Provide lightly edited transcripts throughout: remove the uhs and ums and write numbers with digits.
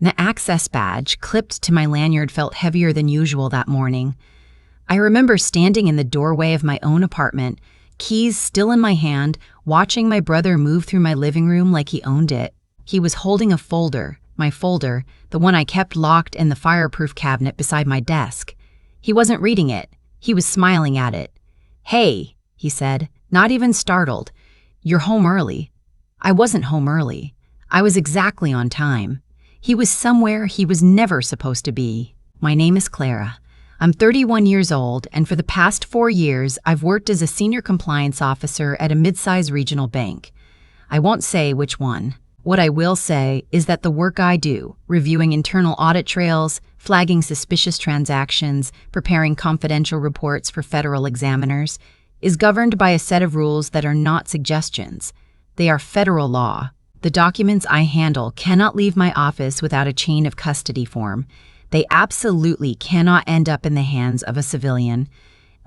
The access badge clipped to my lanyard felt heavier than usual that morning. I remember standing in the doorway of my own apartment, keys still in my hand, watching my brother move through my living room like he owned it. He was holding a folder, my folder, the one I kept locked in the fireproof cabinet beside my desk. He wasn't reading it. He was smiling at it. "Hey," he said, not even startled. "You're home early." I wasn't home early. I was exactly on time. He was somewhere he was never supposed to be. My name is Clara. I'm 31 years old, and for the past 4 years, I've worked as a senior compliance officer at a mid-size regional bank. I won't say which one. What I will say is that the work I do, reviewing internal audit trails, flagging suspicious transactions, preparing confidential reports for federal examiners, is governed by a set of rules that are not suggestions. They are federal law. The documents I handle cannot leave my office without a chain of custody form. They absolutely cannot end up in the hands of a civilian,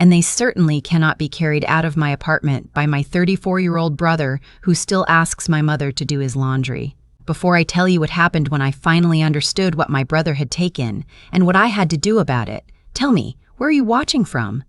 and they certainly cannot be carried out of my apartment by my 34-year-old brother who still asks my mother to do his laundry. Before I tell you what happened when I finally understood what my brother had taken and what I had to do about it, tell me, where are you watching from?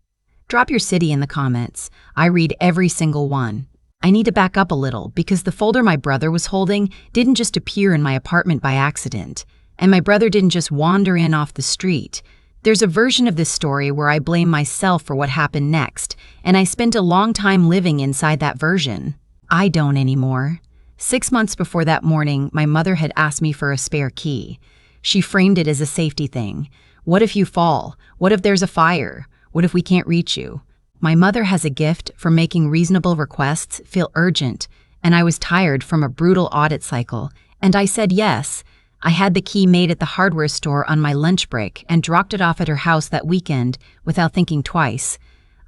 Drop your city in the comments. I read every single one. I need to back up a little because the folder my brother was holding didn't just appear in my apartment by accident, and my brother didn't just wander in off the street. There's a version of this story where I blame myself for what happened next, and I spent a long time living inside that version. I don't anymore. 6 months before that morning, my mother had asked me for a spare key. She framed it as a safety thing. What if you fall? What if there's a fire? What if we can't reach you? My mother has a gift for making reasonable requests feel urgent, and I was tired from a brutal audit cycle, and I said yes. I had the key made at the hardware store on my lunch break and dropped it off at her house that weekend without thinking twice.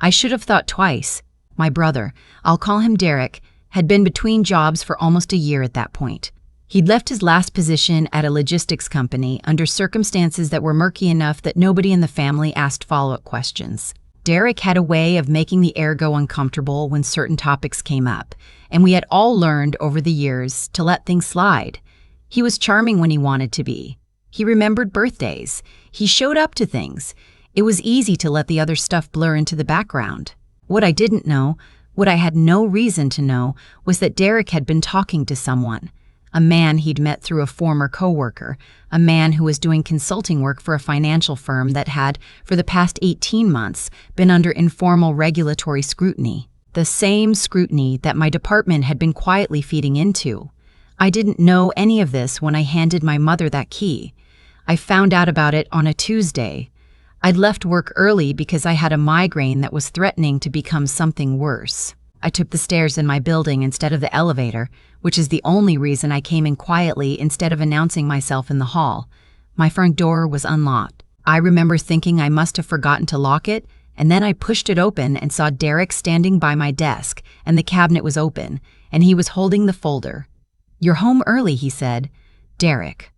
I should have thought twice. My brother, I'll call him Derek, had been between jobs for almost a year at that point. He'd left his last position at a logistics company under circumstances that were murky enough that nobody in the family asked follow-up questions. Derek had a way of making the air go uncomfortable when certain topics came up, and we had all learned over the years to let things slide. He was charming when he wanted to be. He remembered birthdays. He showed up to things. It was easy to let the other stuff blur into the background. What I didn't know, what I had no reason to know, was that Derek had been talking to someone. A man he'd met through a former coworker, a man who was doing consulting work for a financial firm that had, for the past 18 months, been under informal regulatory scrutiny. The same scrutiny that my department had been quietly feeding into. I didn't know any of this when I handed my mother that key. I found out about it on a Tuesday. I'd left work early because I had a migraine that was threatening to become something worse. I took the stairs in my building instead of the elevator, which is the only reason I came in quietly instead of announcing myself in the hall. My front door was unlocked. I remember thinking I must have forgotten to lock it, and then I pushed it open and saw Derek standing by my desk, and the cabinet was open, and he was holding the folder. "You're home early," he said. "Derek."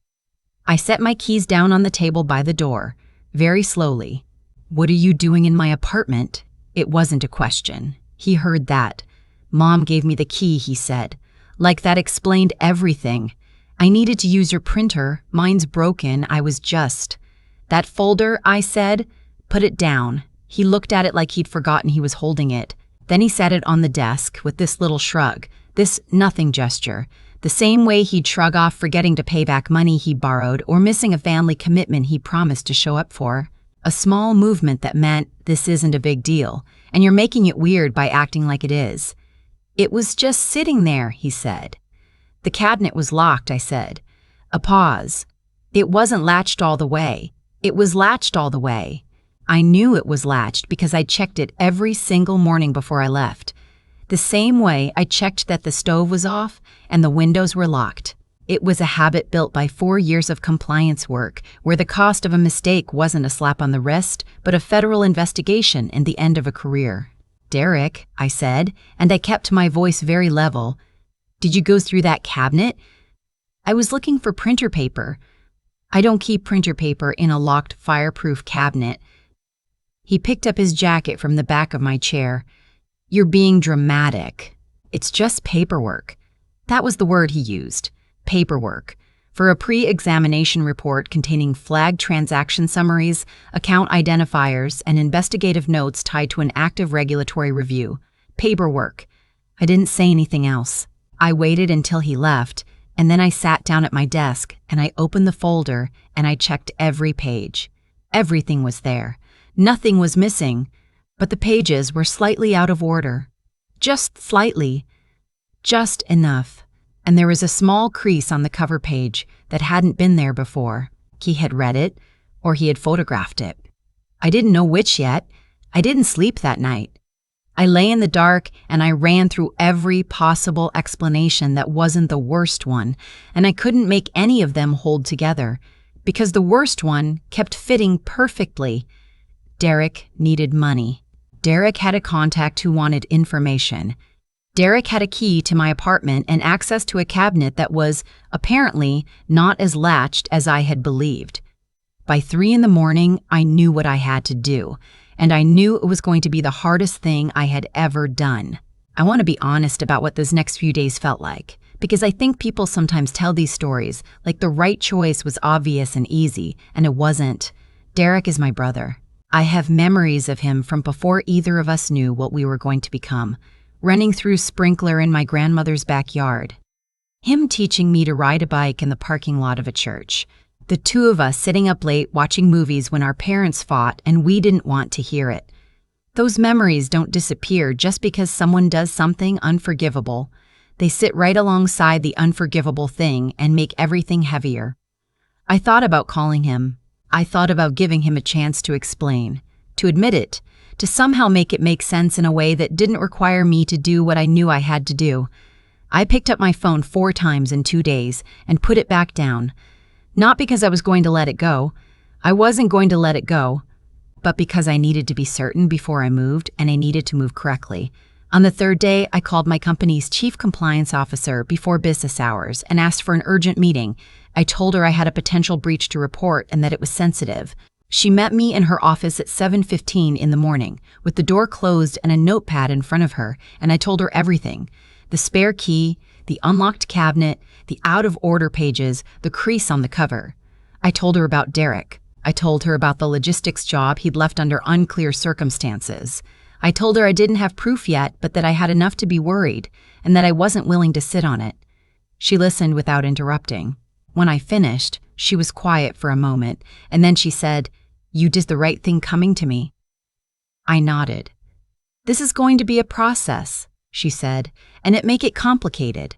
I set my keys down on the table by the door, very slowly. "What are you doing in my apartment?" It wasn't a question. He heard that. "Mom gave me the key," he said. Like that explained everything. "I needed to use your printer. Mine's broken. I was just—" "That folder," I said. "Put it down." He looked at it like he'd forgotten he was holding it. Then he set it on the desk with this little shrug, this nothing gesture, the same way he'd shrug off forgetting to pay back money he borrowed or missing a family commitment he promised to show up for. A small movement that meant this isn't a big deal, and you're making it weird by acting like it is. "It was just sitting there," he said. "The cabinet was locked," I said. A pause. "It wasn't latched all the way." "It was latched all the way." I knew it was latched because I checked it every single morning before I left. The same way I checked that the stove was off and the windows were locked. It was a habit built by 4 years of compliance work, where the cost of a mistake wasn't a slap on the wrist, but a federal investigation and the end of a career. "Derek," I said, and I kept my voice very level, "did you go through that cabinet?" "I was looking for printer paper." "I don't keep printer paper in a locked fireproof cabinet." He picked up his jacket from the back of my chair. "You're being dramatic. It's just paperwork." That was the word he used. Paperwork. for a pre-examination report containing flagged transaction summaries, account identifiers, and investigative notes tied to an active regulatory review. Paperwork. I didn't say anything else. I waited until he left, and then I sat down at my desk and I opened the folder and I checked every page. Everything was there. Nothing was missing, but the pages were slightly out of order. Just slightly. Just enough. And there was a small crease on the cover page that hadn't been there before. He had read it, or he had photographed it. I didn't know which yet. I didn't sleep that night. I lay in the dark and I ran through every possible explanation that wasn't the worst one, and I couldn't make any of them hold together, because the worst one kept fitting perfectly. Derek needed money. Derek had a contact who wanted information. Derek had a key to my apartment and access to a cabinet that was, apparently, not as latched as I had believed. By 3 a.m, I knew what I had to do, and I knew it was going to be the hardest thing I had ever done. I want to be honest about what those next few days felt like, because I think people sometimes tell these stories like the right choice was obvious and easy, and it wasn't. Derek is my brother. I have memories of him from before either of us knew what we were going to become, running through sprinkler in my grandmother's backyard. Him teaching me to ride a bike in the parking lot of a church. The two of us sitting up late watching movies when our parents fought and we didn't want to hear it. Those memories don't disappear just because someone does something unforgivable. They sit right alongside the unforgivable thing and make everything heavier. I thought about calling him. I thought about giving him a chance to explain, to admit it, to somehow make it make sense in a way that didn't require me to do what I knew I had to do. I picked up my phone 4 times in 2 days and put it back down. Not because I was going to let it go. I wasn't going to let it go, but because I needed to be certain before I moved, and I needed to move correctly. On the 3rd day, I called my company's chief compliance officer before business hours and asked for an urgent meeting. I told her I had a potential breach to report and that it was sensitive. She met me in her office at 7:15 in the morning, with the door closed and a notepad in front of her, and I told her everything. The spare key, the unlocked cabinet, the out-of-order pages, the crease on the cover. I told her about Derek. I told her about the logistics job he'd left under unclear circumstances. I told her I didn't have proof yet, but that I had enough to be worried, and that I wasn't willing to sit on it. She listened without interrupting. When I finished, she was quiet for a moment, and then she said, "You did the right thing coming to me." I nodded. "This is going to be a process," she said, "and it make it complicated."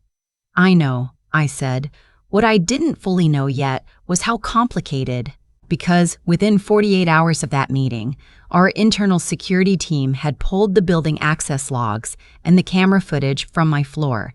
"I know," I said. What I didn't fully know yet was how complicated, because within 48 hours of that meeting, our internal security team had pulled the building access logs and the camera footage from my floor,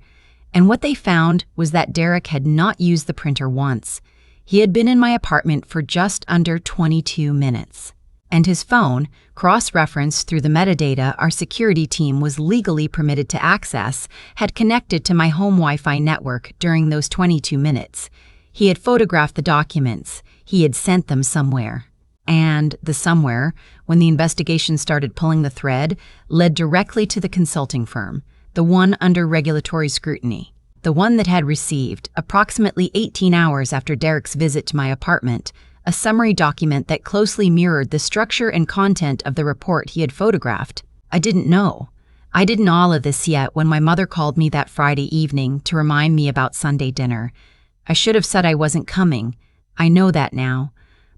and what they found was that Derek had not used the printer once. He had been in my apartment for just under 22 minutes. And his phone, cross-referenced through the metadata our security team was legally permitted to access, had connected to my home Wi-Fi network during those 22 minutes. He had photographed the documents. He had sent them somewhere. And the somewhere, when the investigation started pulling the thread, led directly to the consulting firm, the one under regulatory scrutiny. The one that had received, approximately 18 hours after Derek's visit to my apartment, a summary document that closely mirrored the structure and content of the report he had photographed. I didn't know. I didn't know all of this yet when my mother called me that Friday evening to remind me about Sunday dinner. I should have said I wasn't coming. I know that now.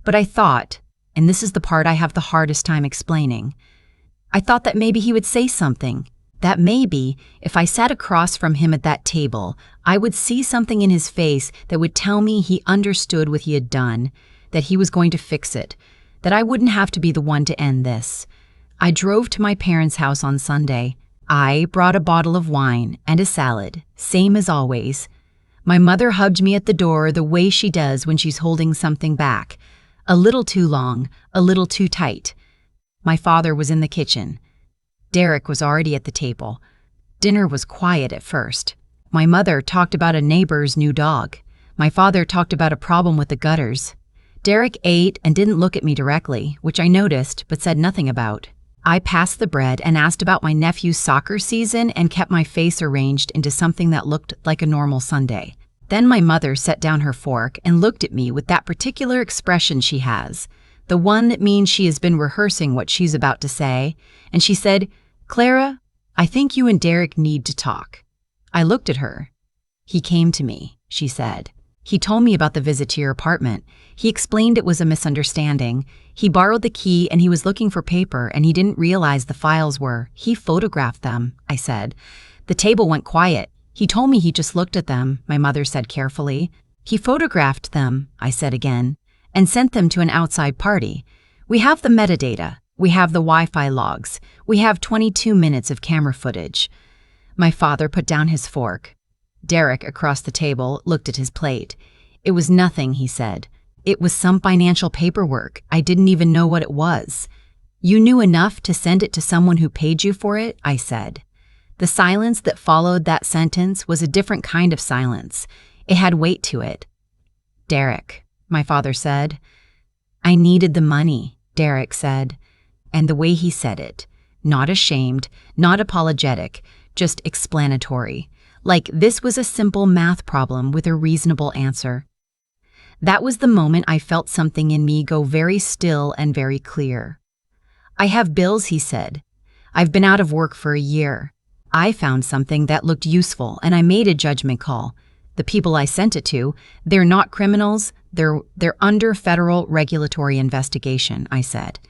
But I thought, and this is the part I have the hardest time explaining, I thought that maybe he would say something. That maybe, if I sat across from him at that table, I would see something in his face that would tell me he understood what he had done, that he was going to fix it, that I wouldn't have to be the one to end this. I drove to my parents' house on Sunday. I brought a bottle of wine and a salad, same as always. My mother hugged me at the door the way she does when she's holding something back, a little too long, a little too tight. My father was in the kitchen. Derek was already at the table. Dinner was quiet at first. My mother talked about a neighbor's new dog. My father talked about a problem with the gutters. Derek ate and didn't look at me directly, which I noticed but said nothing about. I passed the bread and asked about my nephew's soccer season and kept my face arranged into something that looked like a normal Sunday. Then my mother set down her fork and looked at me with that particular expression she has, the one that means she has been rehearsing what she's about to say, and she said, "Clara, I think you and Derek need to talk." I looked at her. "He came to me," she said. "He told me about the visit to your apartment. He explained it was a misunderstanding. He borrowed the key and he was looking for paper and he didn't realize the files were. He photographed them," I said. The table went quiet. "He told me he just looked at them," my mother said carefully. "He photographed them," I said again, "and sent them to an outside party. We have the metadata. We have the Wi-Fi logs. We have 22 minutes of camera footage." My father put down his fork. Derek, across the table, looked at his plate. "It was nothing," he said. "It was some financial paperwork. I didn't even know what it was." "You knew enough to send it to someone who paid you for it?" I said. The silence that followed that sentence was a different kind of silence. It had weight to it. "Derek," my father said. "I needed the money," Derek said. And the way he said it, not ashamed, not apologetic, just explanatory, like this was a simple math problem with a reasonable answer. That was the moment I felt something in me go very still and very clear. "I have bills," he said. "I've been out of work for a year. I found something that looked useful and I made a judgment call. The people I sent it to, they're not criminals, they're under federal regulatory investigation," I said.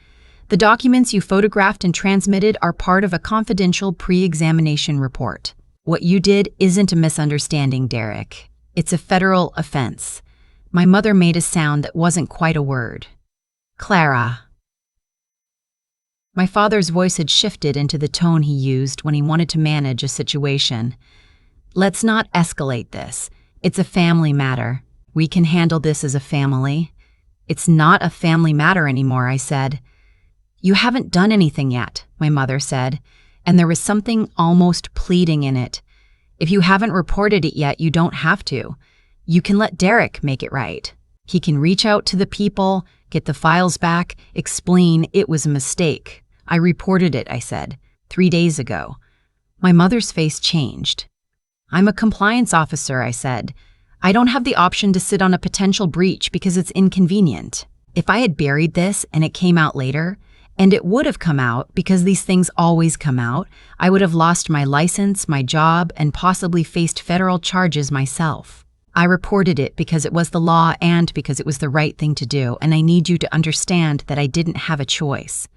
"The documents you photographed and transmitted are part of a confidential pre-examination report. What you did isn't a misunderstanding, Derek. It's a federal offense." My mother made a sound that wasn't quite a word. "Clara." My father's voice had shifted into the tone he used when he wanted to manage a situation. "Let's not escalate this. It's a family matter. We can handle this as a family." "It's not a family matter anymore," I said. "You haven't done anything yet," my mother said, and there was something almost pleading in it. "If you haven't reported it yet, you don't have to. You can let Derek make it right. He can reach out to the people, get the files back, explain it was a mistake. I reported it," I said, 3 days ago. My mother's face changed. "I'm a compliance officer," I said. "I don't have the option to sit on a potential breach because it's inconvenient. If I had buried this and it came out later, and it would have come out because these things always come out, I would have lost my license, my job, and possibly faced federal charges myself. I reported it because it was the law and because it was the right thing to do, and I need you to understand that I didn't have a choice."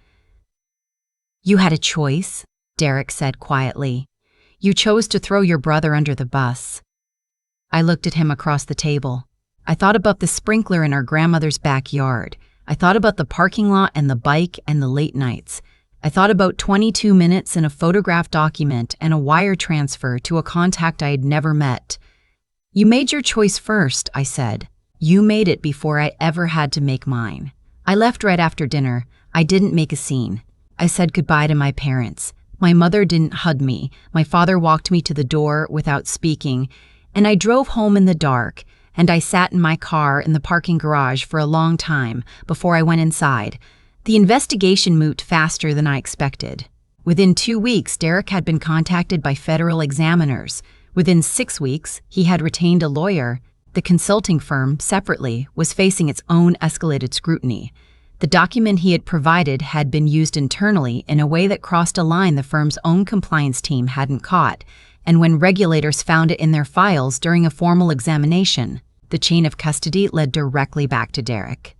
"You had a choice," Derek said quietly. "You chose to throw your brother under the bus." I looked at him across the table. I thought about the sprinkler in our grandmother's backyard. I thought about the parking lot and the bike and the late nights. I thought about 22 minutes in a photograph document and a wire transfer to a contact I had never met. "You made your choice first," I said. "You made it before I ever had to make mine." I left right after dinner. I didn't make a scene. I said goodbye to my parents. My mother didn't hug me. My father walked me to the door without speaking, and I drove home in the dark, and I sat in my car in the parking garage for a long time before I went inside. The investigation moved faster than I expected. Within 2 weeks, Derek had been contacted by federal examiners. Within 6 weeks, he had retained a lawyer. The consulting firm, separately, was facing its own escalated scrutiny. The document he had provided had been used internally in a way that crossed a line the firm's own compliance team hadn't caught, and when regulators found it in their files during a formal examination, the chain of custody led directly back to Derek.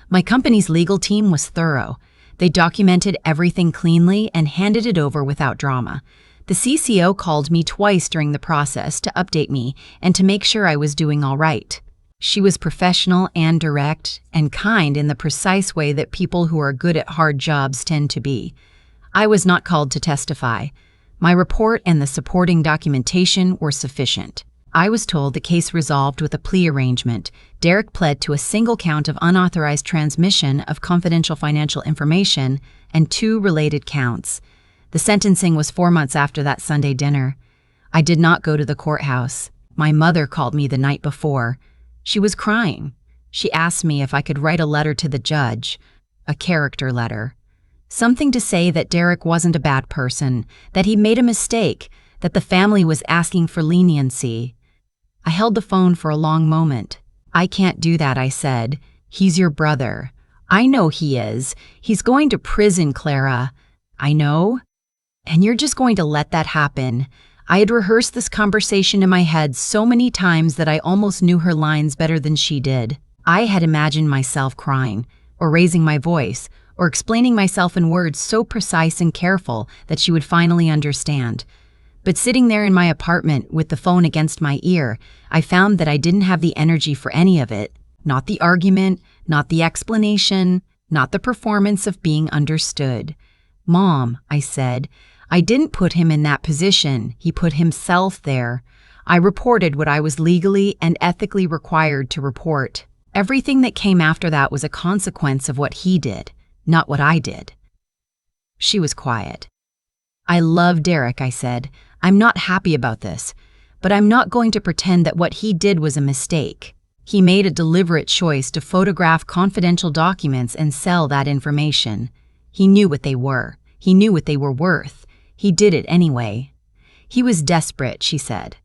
My company's legal team was thorough. They documented everything cleanly and handed it over without drama. The CCO called me twice during the process to update me and to make sure I was doing all right. She was professional and direct and kind in the precise way that people who are good at hard jobs tend to be. I was not called to testify. My report and the supporting documentation were sufficient. I was told the case resolved with a plea arrangement. Derek pled to a single count of unauthorized transmission of confidential financial information and 2 related counts. The sentencing was 4 months after that Sunday dinner. I did not go to the courthouse. My mother called me the night before. She was crying. She asked me if I could write a letter to the judge, a character letter. Something to say that Derek wasn't a bad person, that he made a mistake, that the family was asking for leniency. I held the phone for a long moment. "I can't do that," I said. "He's your brother." "I know he is. He's going to prison, Clara." "I know? And you're just going to let that happen?" I had rehearsed this conversation in my head so many times that I almost knew her lines better than she did. I had imagined myself crying, or raising my voice, or explaining myself in words so precise and careful that she would finally understand. But sitting there in my apartment with the phone against my ear, I found that I didn't have the energy for any of it. Not the argument, not the explanation, not the performance of being understood. "Mom," I said, "I didn't put him in that position. He put himself there." I reported what I was legally and ethically required to report. Everything that came after that was a consequence of what he did, not what I did. She was quiet. "I love Derek," I said. "I'm not happy about this, but I'm not going to pretend that what he did was a mistake. He made a deliberate choice to photograph confidential documents and sell that information. He knew what they were. He knew what they were worth. He did it anyway." "He was desperate," she said.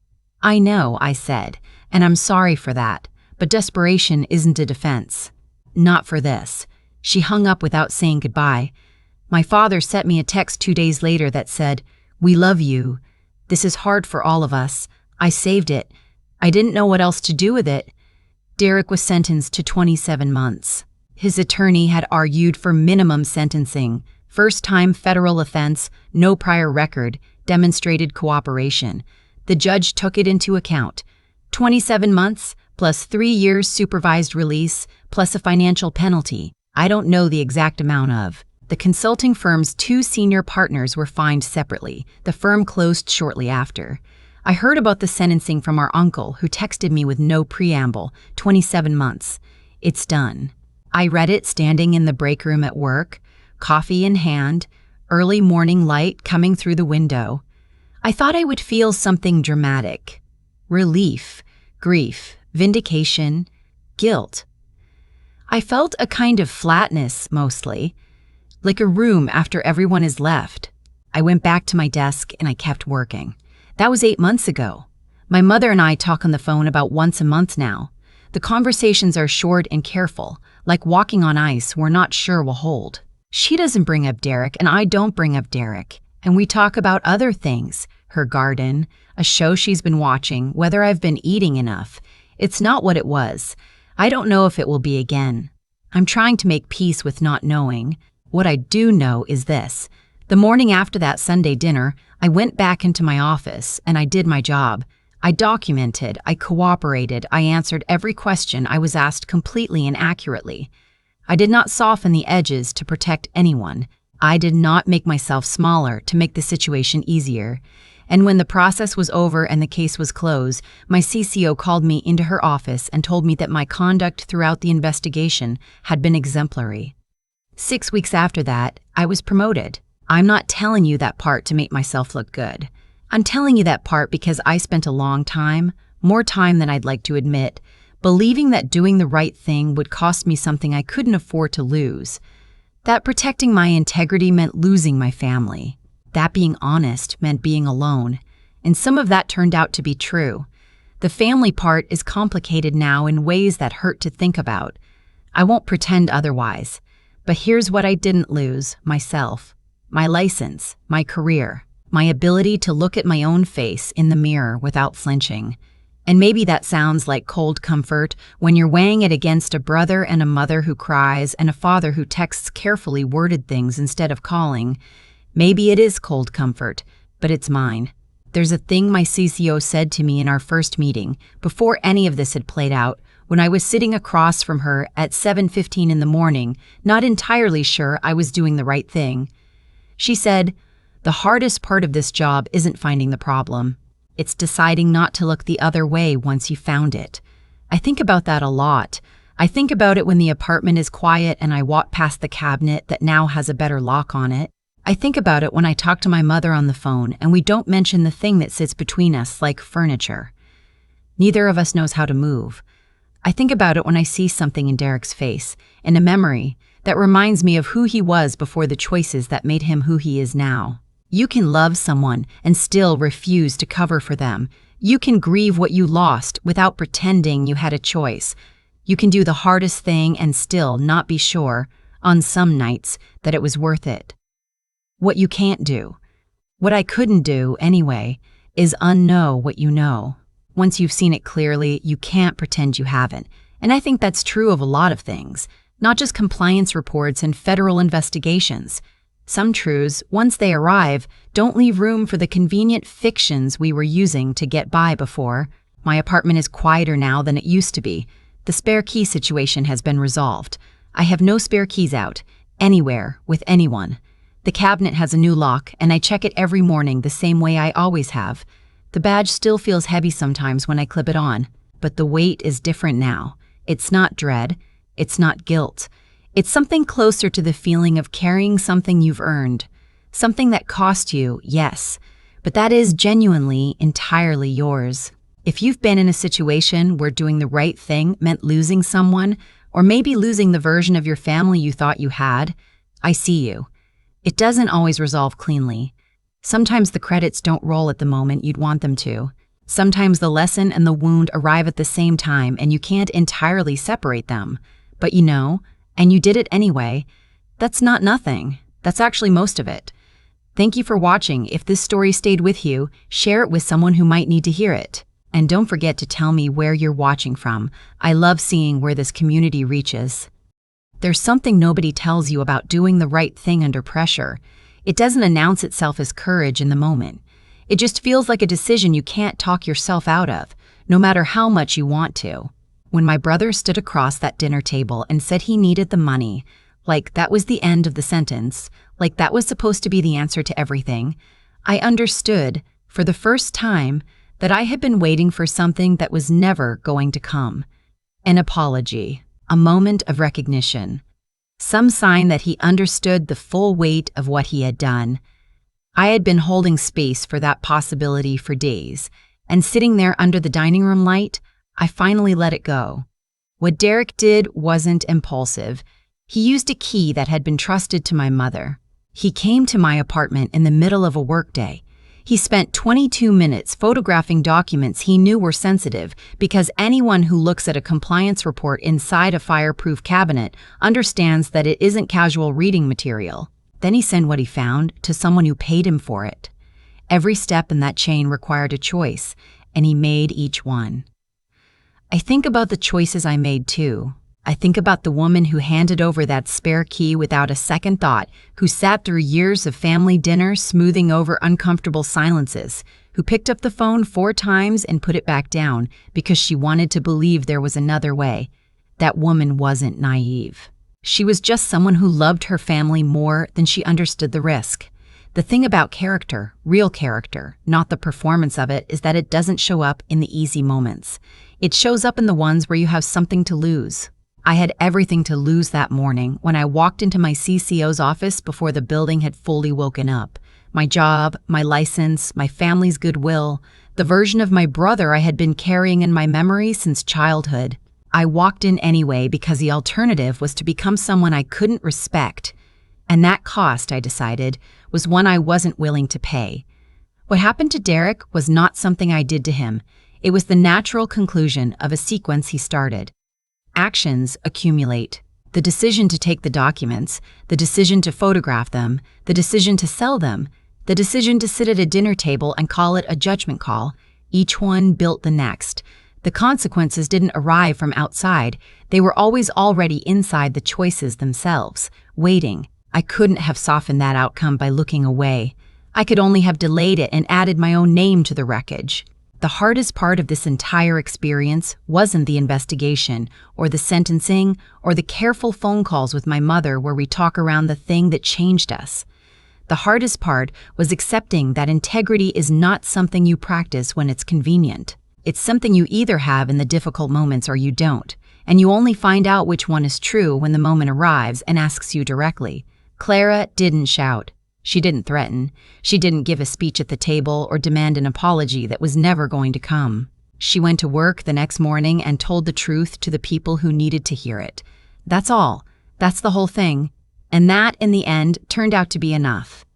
"I know," I said, "and I'm sorry for that, but desperation isn't a defense. Not for this." She hung up without saying goodbye. My father sent me a text 2 days later that said, "We love you. This is hard for all of us." I saved it. I didn't know what else to do with it. Derek was sentenced to 27 months. His attorney had argued for minimum sentencing. First-time federal offense, no prior record, demonstrated cooperation. The judge took it into account. 27 months, plus 3 years supervised release, plus a financial penalty. I don't know the exact amount of. The consulting firm's 2 senior partners were fined separately. The firm closed shortly after. I heard about the sentencing from our uncle, who texted me with no preamble, 27 months. It's done. I read it standing in the break room at work, coffee in hand, early morning light coming through the window. I thought I would feel something dramatic. Relief, grief, vindication, guilt. I felt a kind of flatness, mostly, like a room after everyone is left. I went back to my desk and I kept working. That was 8 months ago. My mother and I talk on the phone about once a month now. The conversations are short and careful, like walking on ice we're not sure will hold. She doesn't bring up Derek and I don't bring up Derek. And we talk about other things, her garden, a show she's been watching, whether I've been eating enough. It's not what it was. I don't know if it will be again. I'm trying to make peace with not knowing. What I do know is this. The morning after that Sunday dinner, I went back into my office and I did my job. I documented, I cooperated, I answered every question I was asked completely and accurately. I did not soften the edges to protect anyone. I did not make myself smaller to make the situation easier. And when the process was over and the case was closed, my CCO called me into her office and told me that my conduct throughout the investigation had been exemplary. 6 weeks after that, I was promoted. I'm not telling you that part to make myself look good. I'm telling you that part because I spent a long time, more time than I'd like to admit, believing that doing the right thing would cost me something I couldn't afford to lose. That protecting my integrity meant losing my family. That being honest meant being alone. And some of that turned out to be true. The family part is complicated now in ways that hurt to think about. I won't pretend otherwise. But here's what I didn't lose: myself. My license, my career, my ability to look at my own face in the mirror without flinching. And maybe that sounds like cold comfort when you're weighing it against a brother and a mother who cries and a father who texts carefully worded things instead of calling. Maybe it is cold comfort, but it's mine. There's a thing my CCO said to me in our first meeting, before any of this had played out, when I was sitting across from her at 7:15 in the morning, not entirely sure I was doing the right thing. She said, "The hardest part of this job isn't finding the problem. It's deciding not to look the other way once you found it." I think about that a lot. I think about it when the apartment is quiet and I walk past the cabinet that now has a better lock on it. I think about it when I talk to my mother on the phone and we don't mention the thing that sits between us, like furniture. Neither of us knows how to move. I think about it when I see something in Derek's face, in a memory that reminds me of who he was before the choices that made him who he is now. You can love someone and still refuse to cover for them You can grieve what you lost without pretending you had a choice. You can do the hardest thing and still not be sure, on some nights, that it was worth it. What you can't do, what I couldn't do anyway, is unknow what you know. Once you've seen it clearly, you can't pretend you haven't. And I think that's true of a lot of things, not just compliance reports and federal investigations. Some truths, once they arrive, don't leave room for the convenient fictions we were using to get by before. My apartment is quieter now than it used to be. The spare key situation has been resolved. I have no spare keys out, anywhere, with anyone. The cabinet has a new lock, and I check it every morning the same way I always have. The badge still feels heavy sometimes when I clip it on, but the weight is different now. It's not dread. It's not guilt. It's something closer to the feeling of carrying something you've earned. Something that cost you, yes, but that is genuinely, entirely yours. If you've been in a situation where doing the right thing meant losing someone, or maybe losing the version of your family you thought you had, I see you. It doesn't always resolve cleanly. Sometimes the credits don't roll at the moment you'd want them to. Sometimes the lesson and the wound arrive at the same time and you can't entirely separate them. But you know, and you did it anyway. That's not nothing. That's actually most of it. Thank you for watching. If this story stayed with you, share it with someone who might need to hear it. And don't forget to tell me where you're watching from. I love seeing where this community reaches. There's something nobody tells you about doing the right thing under pressure. It doesn't announce itself as courage in the moment. It just feels like a decision you can't talk yourself out of, no matter how much you want to. When my brother stood across that dinner table and said he needed the money, like that was the end of the sentence, like that was supposed to be the answer to everything, I understood, for the first time, that I had been waiting for something that was never going to come. An apology. A moment of recognition. Some sign that he understood the full weight of what he had done. I had been holding space for that possibility for days, and sitting there under the dining room light, I finally let it go. What Derek did wasn't impulsive. He used a key that had been trusted to my mother. He came to my apartment in the middle of a workday. He spent 22 minutes photographing documents he knew were sensitive because anyone who looks at a compliance report inside a fireproof cabinet understands that it isn't casual reading material. Then he sent what he found to someone who paid him for it. Every step in that chain required a choice, and he made each one. I think about the choices I made too. I think about the woman who handed over that spare key without a second thought, who sat through years of family dinner smoothing over uncomfortable silences, who picked up the phone 4 times and put it back down because she wanted to believe there was another way. That woman wasn't naive. She was just someone who loved her family more than she understood the risk. The thing about character, real character, not the performance of it, is that it doesn't show up in the easy moments. It shows up in the ones where you have something to lose. I had everything to lose that morning when I walked into my CCO's office before the building had fully woken up. My job, my license, my family's goodwill, the version of my brother I had been carrying in my memory since childhood. I walked in anyway because the alternative was to become someone I couldn't respect. And that cost, I decided, was one I wasn't willing to pay. What happened to Derek was not something I did to him. It was the natural conclusion of a sequence he started. Actions accumulate. The decision to take the documents, the decision to photograph them, the decision to sell them, the decision to sit at a dinner table and call it a judgment call, each one built the next. The consequences didn't arrive from outside. They were always already inside the choices themselves, waiting. I couldn't have softened that outcome by looking away. I could only have delayed it and added my own name to the wreckage. The hardest part of this entire experience wasn't the investigation, or the sentencing, or the careful phone calls with my mother where we talk around the thing that changed us. The hardest part was accepting that integrity is not something you practice when it's convenient. It's something you either have in the difficult moments or you don't, and you only find out which one is true when the moment arrives and asks you directly. Clara didn't shout. She didn't threaten. She didn't give a speech at the table or demand an apology that was never going to come. She went to work the next morning and told the truth to the people who needed to hear it. That's all. That's the whole thing. And that, in the end, turned out to be enough.